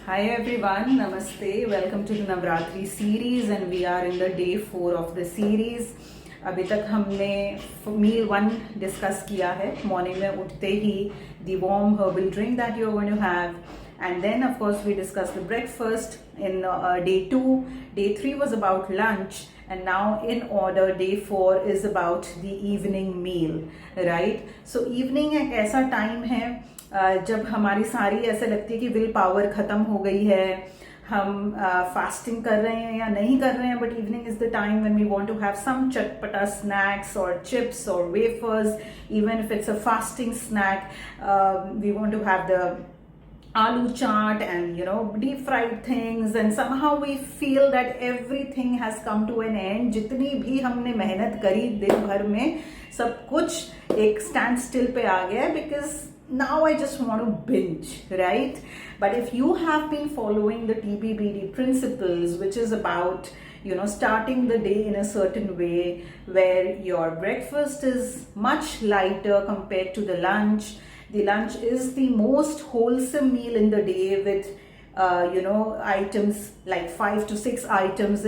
Hi everyone, Namaste. Welcome to the Navratri series and we are in the day 4 of the series. अभी तक हमने meal 1 discuss किया है. Morning में उठते ही the warm herbal drink that you are going to have, and then of course we discussed the breakfast in day 2. Day 3 was about lunch, and now in order day 4 is about the evening meal, right? So evening एक ऐसा time है जब हमारी सारी ऐसे लगती है कि विल पावर ख़त्म हो गई है, हम फास्टिंग कर रहे हैं या नहीं कर रहे हैं, but evening is the time when we want to have some चटपटा स्नैक्स और चिप्स और wafers. Even if it's a fasting snack, we want to have the aloo chaat and deep fried things, and somehow we feel that everything has come to an end. जितनी भी हमने मेहनत करी दिन भर में, सब कुछ एक स्टैंड स्टिल पे आ गया है, because now I just want to binge, right? But if you have been following the TBBD principles, which is about starting the day in a certain way, where your breakfast is much lighter compared to the lunch. The lunch is the most wholesome meal in the day, with items like 5 to 6 items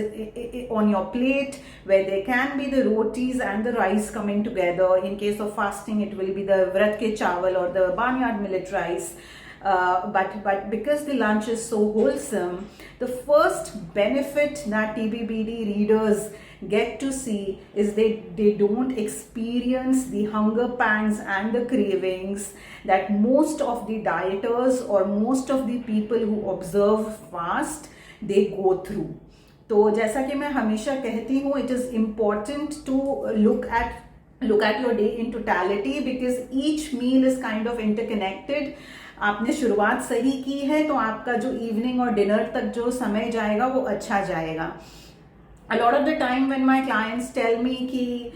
on your plate, where there can be the rotis and the rice coming together. In case of fasting, it will be the vrat ke chawal or the barnyard millet rice. But because the lunch is so wholesome, the first benefit that TBBD readers get to see is they don't experience the hunger pangs and the cravings that most of the dieters or most of the people who observe fast they go through. तो जैसा कि मैं हमेशा कहती हूँ, it is important to look at your day in totality, because each meal is kind of interconnected. आपने शुरुआत सही की है तो आपका जो इवनिंग और डिनर तक जो समय जाएगा वो अच्छा जाएगा. A lot of the time when my clients tell me कि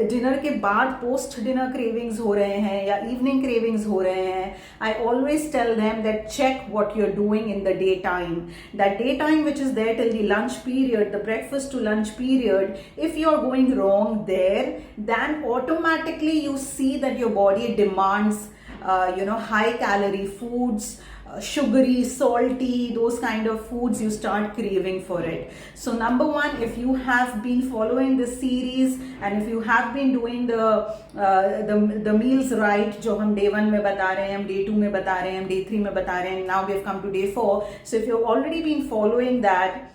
डिनर के बाद पोस्ट डिनर क्रेविंग्स हो रहे हैं या इवनिंग क्रेविंग्स हो रहे हैं, I always tell them that check what you're doing in the daytime. That daytime which is there till the lunch period, the breakfast to lunch period, if you're going wrong there, then automatically you see that your body demands high calorie foods, sugary, salty, those kind of foods. You start craving for it. So number one, if you have been following this series and if you have been doing the meals right, जो हम day 1 में बता रहे हैं, हम day 2 में बता रहे हैं, हम day 3 में बता रहे हैं, now we have come to day 4. So if you've already been following that,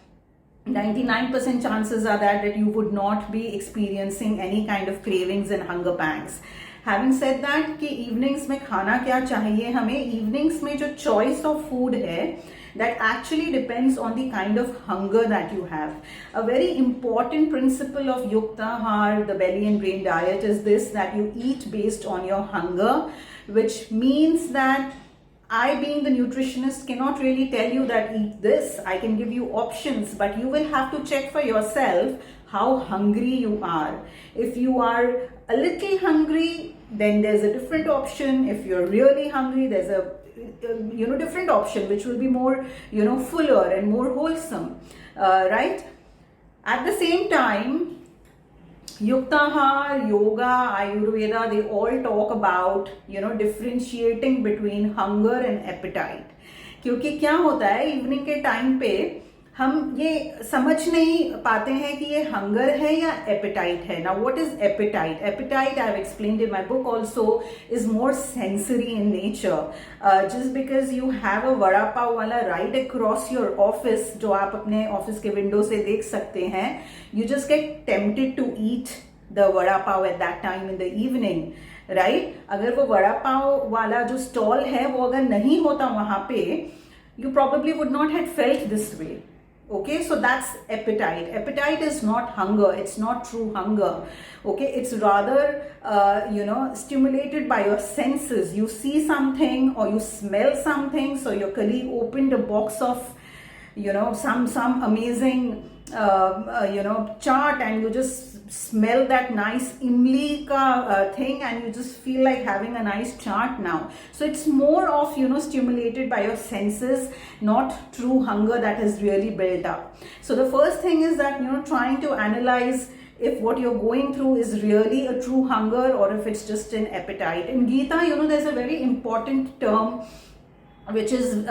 99% chances are that you would not be experiencing any kind of cravings and hunger pangs. Having said that, कि evenings में खाना क्या चाहिए हमें, evenings में जो choice of food है, that actually depends on the kind of hunger that you have. A very important principle of Yuktahaar, the belly and brain diet, is this, that you eat based on your hunger, which means that I, being the nutritionist, cannot really tell you that eat this. I can give you options, but you will have to check for yourself how hungry you are. If you are a little hungry, then there's a different option. If you're really hungry, there's a different option which will be more fuller and more wholesome, right? At the same time, Yuktahaar, yoga, Ayurveda, they all talk about differentiating between hunger and appetite. क्योंकि क्या होता है, evening के time पे हम ये समझ नहीं पाते हैं कि ये हंगर है या एपेटाइट है. Now what is appetite? Appetite, I have explained in my book also, is more sensory in nature. Just because you have a vada pav वाला राइट अक्रॉस योर ऑफिस, जो आप अपने ऑफिस के विंडो से देख सकते हैं, you just get tempted to eat the vada pav at that time in the evening, right? अगर वो वड़ा पाव वाला जो स्टॉल है वो अगर नहीं होता वहां पे, you probably would not have felt this way. Okay, so that's appetite. Appetite is not hunger. It's not true hunger. Okay, it's rather stimulated by your senses. You see something or you smell something. So your colleague opened a box of some amazing chaat, and you just smell that nice imli ka thing, and you just feel like having a nice chaat now. So it's more of stimulated by your senses, not true hunger that is really built up. So the first thing is that trying to analyze if what you're going through is really a true hunger or if it's just an appetite. In Gita, there's a very important term which is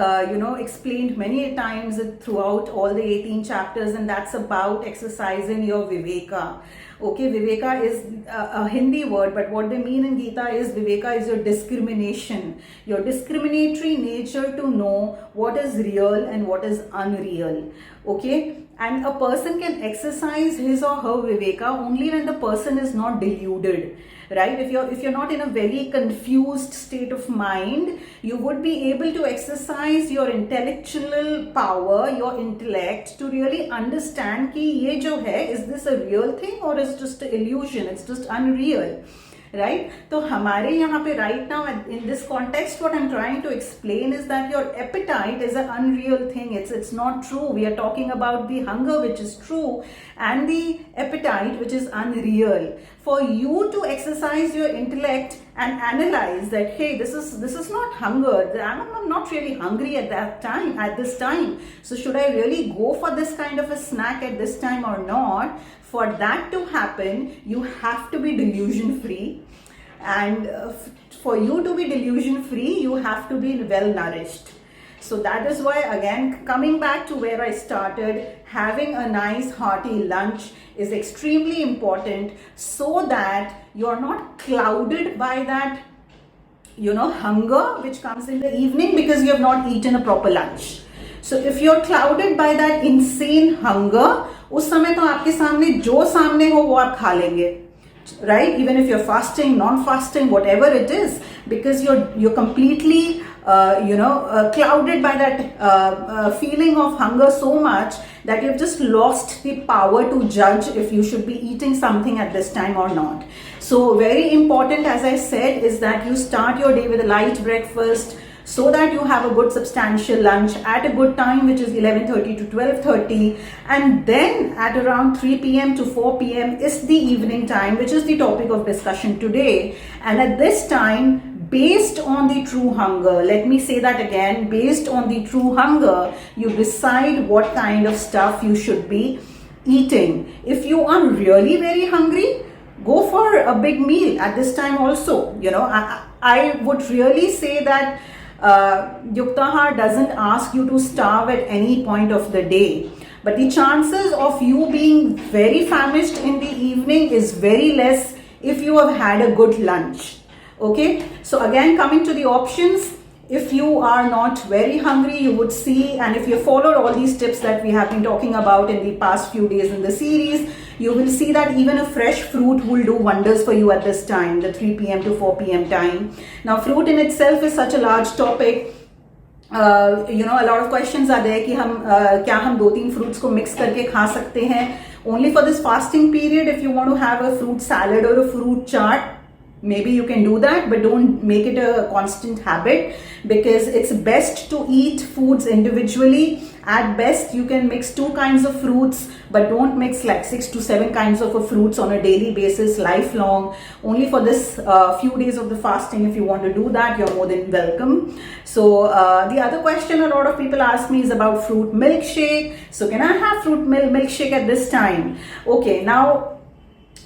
explained many times throughout all the 18 chapters, and that's about exercising your Viveka. Okay, Viveka is a Hindi word, but what they mean in Gita is Viveka is your discrimination, your discriminatory nature to know what is real and what is unreal. Okay, and a person can exercise his or her Viveka only when the person is not deluded. Right? If you're not in a very confused state of mind, you would be able to exercise your intellectual power, your intellect, to really understand कि ये जो है, is this a real thing or is it just an illusion? It's just unreal. Right? तो हमारे यहाँ पे right now in this context, what I'm trying to explain is that your appetite is an unreal thing. It's not true. We are talking about the hunger which is true and the appetite which is unreal. For you to exercise your intellect and analyze that, hey, this is not hunger. I'm not really hungry at this time. So should I really go for this kind of a snack at this time or not? For that to happen, you have to be delusion free, and for you to be delusion free, you have to be well nourished. So that is why, again, coming back to where I started, having a nice hearty lunch is extremely important, so that you're not clouded by that hunger which comes in the evening because you have not eaten a proper lunch. So if you're clouded by that insane hunger, उस समय तो आपके सामने जो सामने हो वो आप खा लेंगे, right? Even if you're fasting, non-fasting, whatever it is, because you're completely clouded by that feeling of hunger so much that you've just lost the power to judge if you should be eating something at this time or not. So very important, as I said, is that you start your day with a light breakfast, so that you have a good substantial lunch at a good time, which is 11:30 to 12:30, and then at around 3 p.m. to 4 p.m. is the evening time, which is the topic of discussion today. And at this time, based on the true hunger, let me say that again, based on the true hunger, you decide what kind of stuff you should be eating. If you are really very hungry, go for a big meal at this time also. I would really say that Yuktahaar doesn't ask you to starve at any point of the day, but the chances of you being very famished in the evening is very less if you have had a good lunch. Okay, so again, coming to the options, if you are not very hungry, you would see, and if you followed all these tips that we have been talking about in the past few days in the series, you will see that even a fresh fruit will do wonders for you at this time, the 3 p.m. to 4 p.m. time. Now, fruit in itself is such a large topic. A lot of questions are there कि क्या हम 2-3 fruits को mix करके खा सकते हैं only for this fasting period. If you want to have a fruit salad or a fruit chaat, maybe you can do that, but don't make it a constant habit, because it's best to eat foods individually. At best, you can mix 2 kinds of fruits, but don't mix like 6 to 7 kinds of fruits on a daily basis, lifelong. Only for this few days of the fasting, if you want to do that, you're more than welcome. So the other question a lot of people ask me is about fruit milkshake. So can I have fruit milkshake at this time? Okay, now,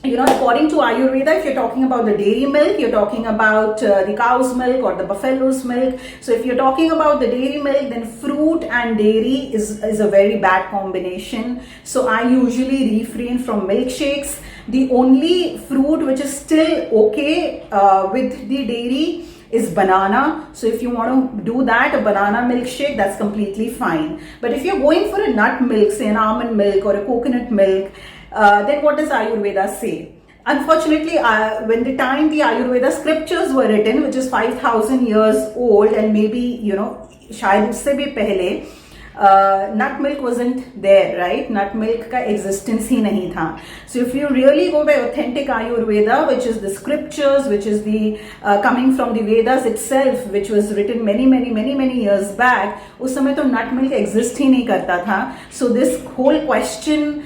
according to Ayurveda, if you're talking about the dairy milk, you're talking about the cow's milk or the buffalo's milk. So if you're talking about the dairy milk, then fruit and dairy is a very bad combination. So I usually refrain from milkshakes. The only fruit which is still okay with the dairy is banana. So if you want to do that, a banana milkshake, that's completely fine. But if you're going for a nut milk, say an almond milk or a coconut milk, then what does Ayurveda say? Unfortunately, when the time the Ayurveda scriptures were written, which is 5,000 years old, and maybe, शायद उससे भी पहले, nut milk wasn't there, right? Nut milk का existence ही नहीं था. So if you really go by authentic Ayurveda, which is the scriptures, which is the coming from the Vedas itself, which was written many years back, उस समय तो nut milk exist ही नहीं करता था. So this whole question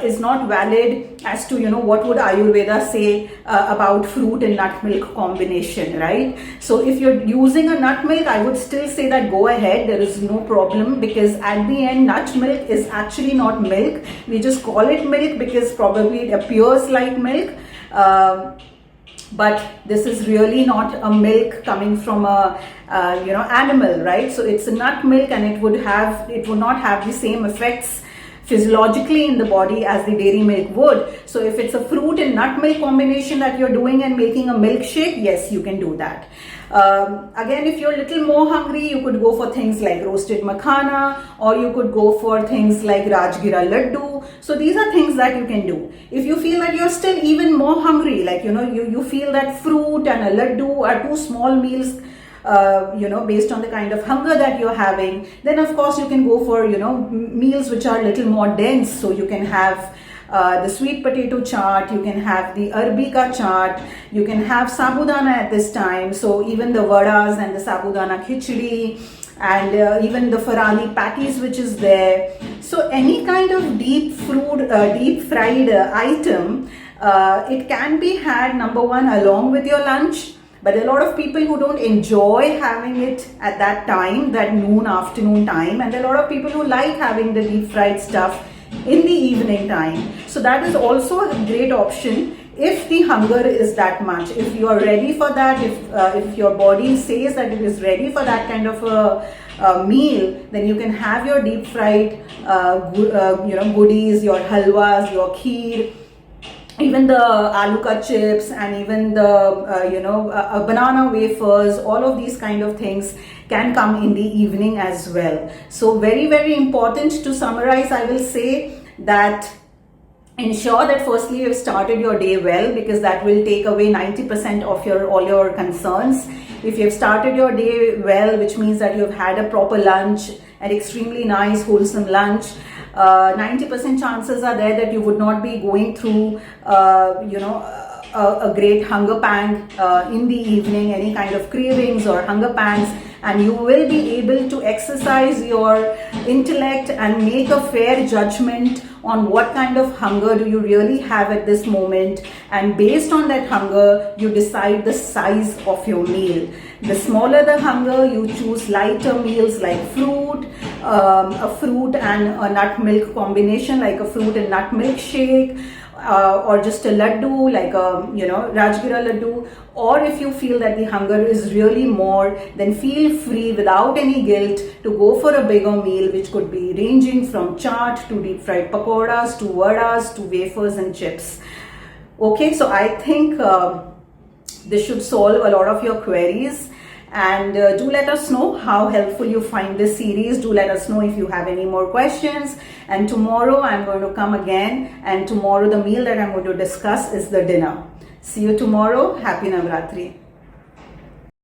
is not valid as to what would Ayurveda say about fruit and nut milk combination, right? So if you're using a nut milk, I would still say that go ahead, there is no problem, because at the end nut milk is actually not milk. We just call it milk because probably it appears like milk. but this is really not a milk coming from a animal, right? So it's a nut milk, and it would not have the same effects physiologically in the body as the dairy milk would. So if it's a fruit and nut milk combination that you're doing and making a milkshake, yes, you can do that. Again, if you're a little more hungry, you could go for things like roasted makhana, or you could go for things like rajgira laddu. So these are things that you can do. If you feel that you're still even more hungry, like you feel that fruit and a laddu are two small meals, based on the kind of hunger that you're having, then of course you can go for meals which are a little more dense. So you can have the sweet potato chaat, you can have the arbi ka chaat, you can have sabudana at this time. So even the vadas and the sabudana khichdi, and even the farali patties which is there. So any kind of deep fried item, it can be had, number one, along with your lunch. But there are a lot of people who don't enjoy having it at that time, that noon, afternoon time. And there are a lot of people who like having the deep fried stuff in the evening time. So that is also a great option if the hunger is that much. If you are ready for that, if your body says that it is ready for that kind of a meal, then you can have your deep fried goodies, your halwas, your kheer, even the aloo ka chips, and even the banana wafers. All of these kind of things can come in the evening as well. So very, very important. To summarize, I will say that ensure that firstly you've started your day well, because that will take away 90% of all your concerns. If you've started your day well, which means that you've had a proper lunch, an extremely nice wholesome lunch, 90% chances are there that you would not be going through a great hunger pang in the evening, any kind of cravings or hunger pangs, and you will be able to exercise your intellect and make a fair judgment on what kind of hunger do you really have at this moment, and based on that hunger you decide the size of your meal. The smaller the hunger, you choose lighter meals like fruit, a fruit and a nut milk combination, like a fruit and nut milkshake, or just a laddu, like a rajgira laddu. Or if you feel that the hunger is really more, then feel free without any guilt to go for a bigger meal, which could be ranging from chaat to deep fried pakoras to vadas to wafers and chips. Okay, so I think this should solve a lot of your queries. And do let us know how helpful you find this series. Do let us know if you have any more questions. And tomorrow I'm going to come again, and tomorrow the meal that I'm going to discuss is the dinner. See you tomorrow. Happy Navratri.